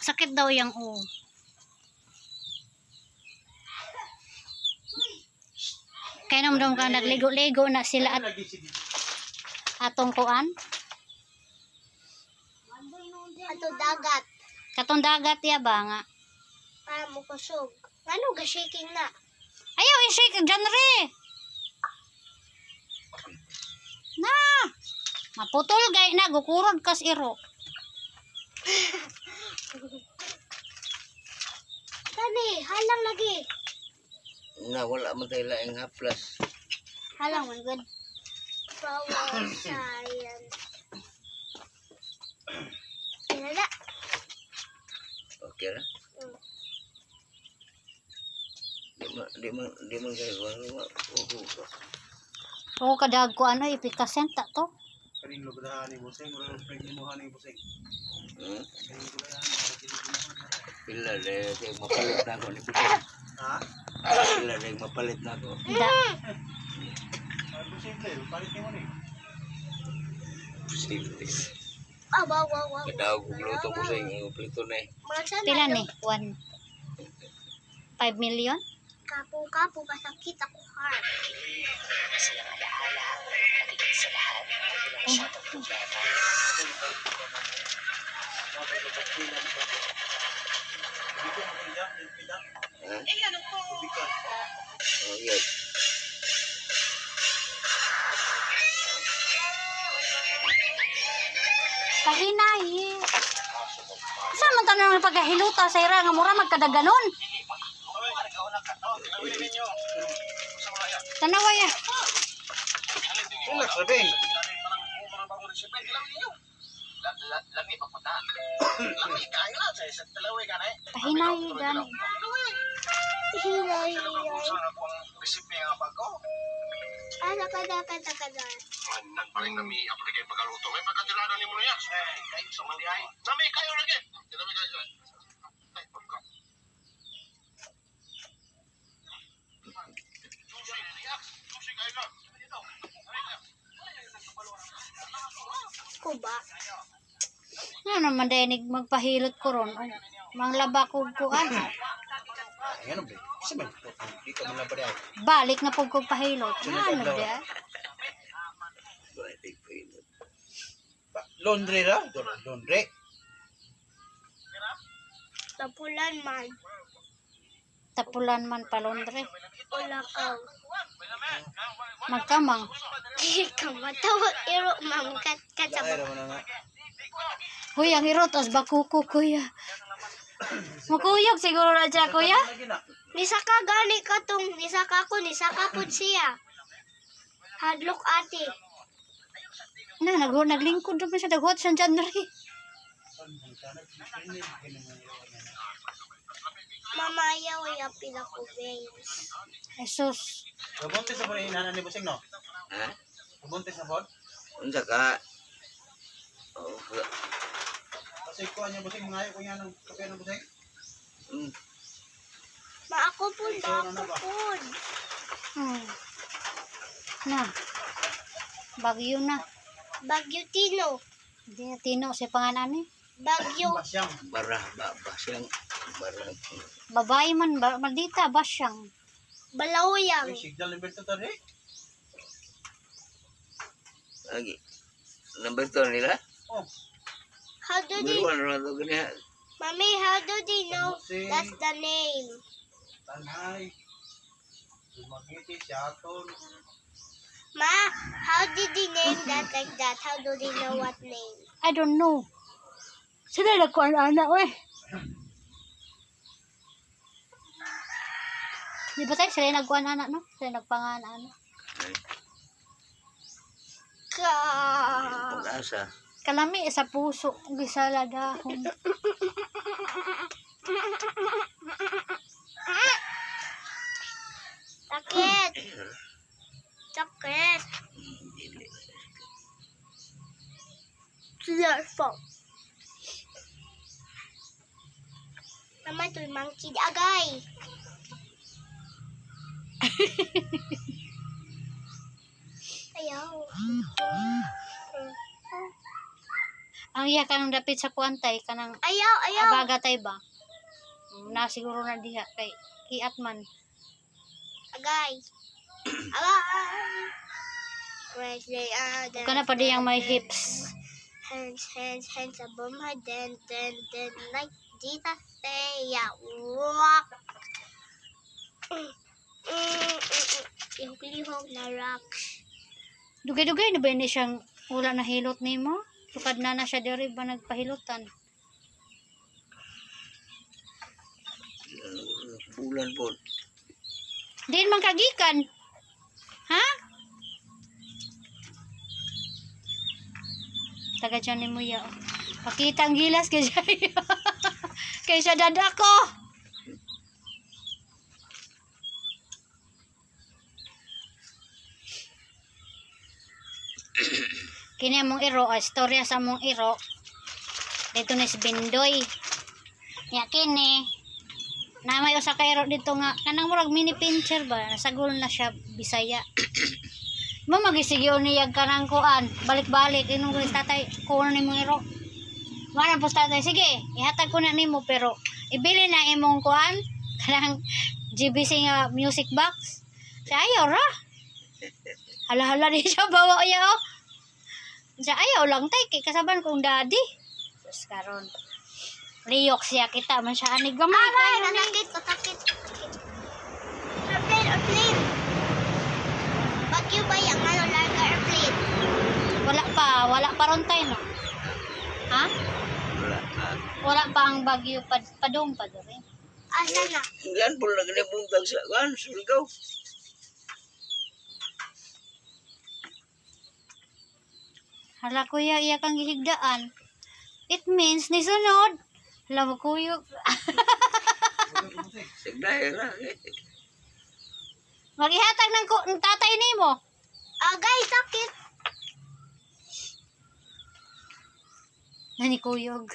Masakit daw yung Kaya naman ka nagligo-ligo na sila at atong kuan. Ato dagat. Katong dagat ya ba nga? Para mo kusog. Ano ga shaking na? Ayaw, i-shake dyan re. Na! Maputol gay na, gukurod kas iro. Tani, halang lagi. Na wala man tayo laing haplas. Halang man, good. Power science. Pinala. Okay ra? Di man kayo wala. Oo, kadag ko ano, ipikasent ta to. Kaning lugrahan ni Buseng, wala nang pagdimuhan ni Buseng. Pila de mapalit na ako ni Buseng. Ha? Pila de mapalit na ako. Da. Buseng tayo, palit ni mo ni. Buseng. Ah, wow. Kadaw ko luto Buseng, plito na eh. Pila ni? 5 million? Kapo, kasakit ako heart. Ha? Oh, yes. Kahinahi. Saan man tanong ng pagkahiluta sa ira nga mura magkadaganon? Tanawa ya. Relax, Rabing. Kahinahi gani. Hilay. Kada. Nagpaling na mi aplikay pagaluto. May pagkatilado ni mo na yan. Kayo sa mandihay. Nami kayo lagi. Nami kayo. Ay, pagka. Susi kayo na. Ko ba? Ano naman dinig magpahilot ko ron. Manglaba ko kuan. Ano ba? Kasi man, di ka man labad ay. Balik na pug kog pahilot. Ano dia? Balik pa yun. Laundry ra? Laundry. Tapulan man. Tapulan man palondre. Wala ka. Magkamang. Kamatawag iro mam Ay, katsabak. raman na nga. Kuya, hirot as bakuko kuya. Makuyog siguro na siya kuya. Lagi na. Nisaka gani ka tong nisaka po siya. Hadlok ate. Na, naglingkod naman siya. Naghot siya dyan rin. Mamayaw ya pila ko veins. Jesus. Buntis na po ni Nana ni Buseng, no? Ha? Buntis na po? Unsa ka? Oh, Kasi kuha niya Buseng, mga ayaw ko niya ng kape ng Buseng. Maako po po. Na. Bagyo na. Bagyo Tino. Hindi na tino si pangalan ni. Bagyo. Basyang. bara siyang bara. Babae man, maldita, basyang. Balawayang. Ay, signal number 2 tadi. Lagi. Number 2 nila? Oh, How do Number they, 1 ra to gani. Mommy, how do they know that's the name? Tanhay. Dumagiti, Siaton. Ma, how did they name that like that? How do they know what name? I don't know. Sila nagkuhan anak, weh. Di ba tayo sila nagkuhan anak, no? Sila nagpangan anak. Ka. Pag-asa. Kalami sa puso, gisala dahon. Sakit. Sakit. Your fault. Mama, ito'y monkey agay. Ayaw. Ang iya kanang dapit sa kuantay kanang Ayaw, ayaw. abagatay ba? Na siguro na diha kay kiat man. Agay. Agay. Where's they are? Kana pa diyang may hips. Hands above my then, like Jesus say, yeah, walk. Lihok na rock. Dugay-dugay na ba ni siyang wala na hilot nimo? Sukad na siya diri ba nagpahilotan? Bulan po. Din man kagikan. Ha? Taga dyan ni mo ya. Pakita ang gilas kay siya. Kay siya dada ko. Kini mong iro, istorya sa mong iro. Dito ni si Bindoy. Ya kini. Na may usa ka iro dito nga kanang murag mini pincher ba, nasagol na siya Bisaya. Mo magisigyo niya kanang kuan, balik-balik inong guys tatay, kuno nimo iro. Wala po tatay, sige, ihatag ko na nimo pero ibili na imong kuan kanang GBC nga music box. Sa ayaw ra. Hala-hala di siya bawa ya oh. Sa ayaw lang tay kay kasaban kong daddy. Sus karon. Liyok siya kita man siya ani gamay Aray, kayo ni. katakit. Airplane. Bagyo ba yung ano, larga airplane? Wala pa ron tayo no. Ha? Wala na. Wala pa ang bagyo padung pa diri. Asa na? Yan po lang na buntag sa kan. Surgaw. Hala kuya, iya kang gihigdaan. It means ni sunod. Hala mo kuyog. Sagday ra. Magihatag ng tatay nimo. Agay, sakit. Nani kuyog.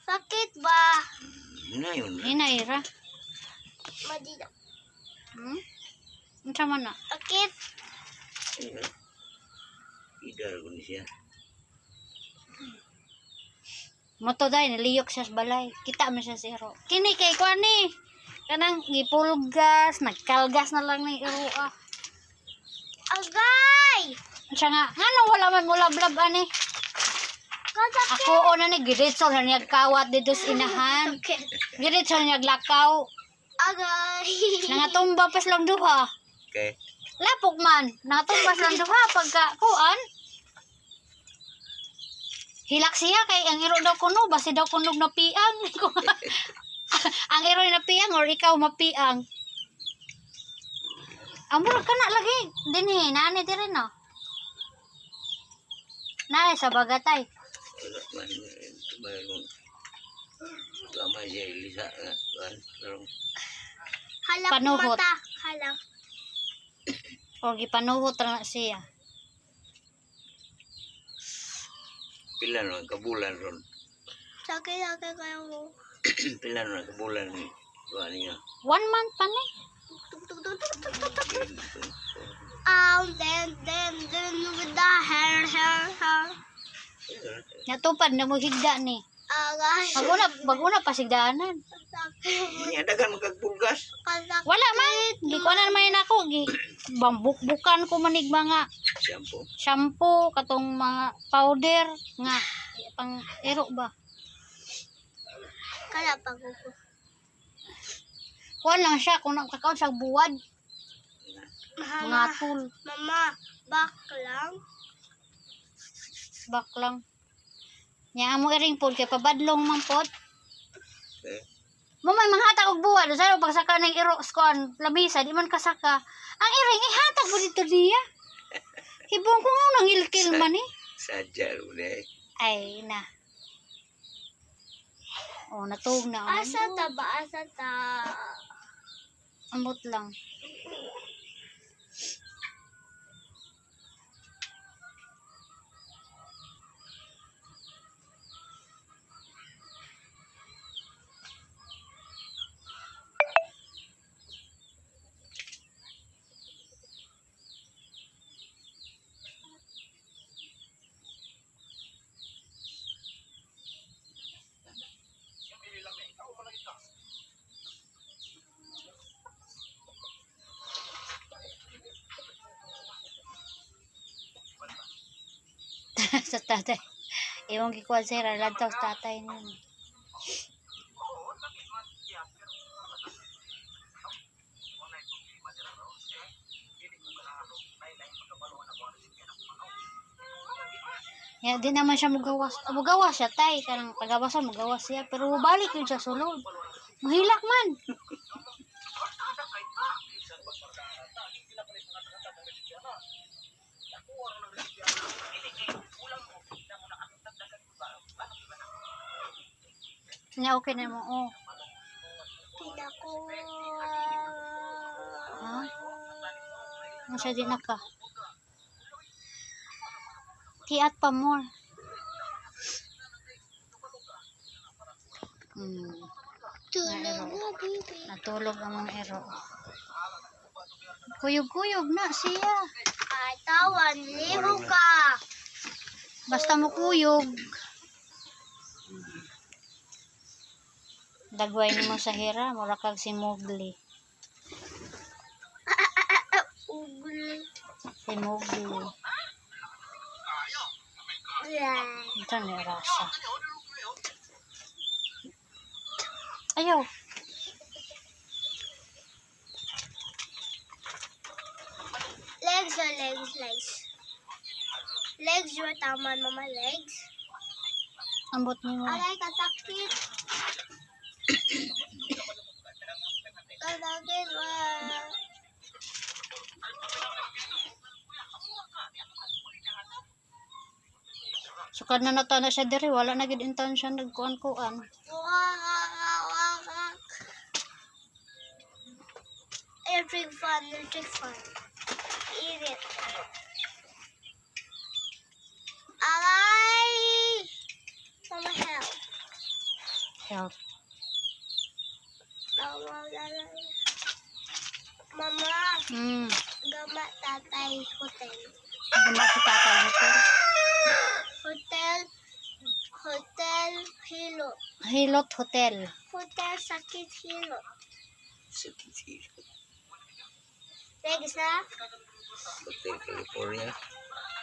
Sakit ba? Na yun. Hinaira. Madida. Unsa man na? Sakit. Idar ko ni siya. Moto dai naliyok siya sa balay. Kita man siya sa iro. Kini kay kuan ni. Kanang gipulgas, nagkalgas na lang ni iro ah. Agay! Siya nga, ngano wala man mo lablab ani? Kasakit. Ako na ni giritso na niyag kawat dito sa inahan. Giritso na niyag lakaw. Agay. Nangatumba pas lang duha. Okay. Lapok man. Nangatumba lang duha pagka kuan. Hilak siya kay ang iro daw kuno, basi daw kunog na piang. Ang iro na piang or ikaw mapiang. Ang murag ka na lagi. Dinhi, nani di rin no. Nani sa bagatay. Wala man. Mayroon. Tama siya ilisa. Kan. Halak Panuhot. mata. Halak. O gipanuhot ra na siya. Pila na kabulan ron. Sakit kayo. Pila na kabulan ni. Kuha niya. 1 month pa ni. Then with the hair. Natupad na mo higda ni. Agay. Baguna pa sigdaanan. Sakit. Niya dagan magkagpulgas. Kasakit. Wala man. Gikuanan man ako. Bambuk-bukan ko manig mga Shampoo. shampoo, katong mga powder nga pang ero ba. Kala paguko. Kuan lang siya kung nakakaon siya buwad, mga Mama. tool, Mama. Bak lang. bak lang. Nya amo iring pod kay pabadlong man pod. Okay. Mo may manghatag og buwad sa pagsaka ng iro skon lamisa di man kasaka. Ang iring ihatag mo dito niya. Hibong ko nga nang ilkil man eh. Sadya ron eh. Ay na. Oh, natug na. Oh. Asa ta ba? Asa ta? Ambot lang. Tatay. Iwang kikuan sir, lantaw sa tatay niya. Ya, di naman siya mugawas. Mugawas siya, tay. Karang pagawasan, mugawas siya. Pero balik yun sa sulod. Mahilak man. Kanya okay na mo, oh. Pinakuha. Ha? Masya din na ka. Tiat pa more. Tulog mo, baby. Natulog ang mga ero. Kuyog-kuyog na siya. Ay, tawan, libo ka. Basta mo kuyog. Dagway ni mo sa hira, mura kag si Mowgli. Ugly. Si Mowgli. Yeah. Ito ni Rasa. Ayaw. Legs or legs? Legs, your taman, mama, legs. Ambot ni mo. Alay, katakit. Katakit, Sukad na nata na siya diri, wala na gid intention nagkuan-kuan. Electric fan. Eat it. Alay! Mama, help. Help. Mama, Hmm. gama tatay hotel. Gama si tatay hotel. Hotel Hilot. Hilot Hotel. Hotel Sakit Hilot. Sakit. Legs na? Hotel California.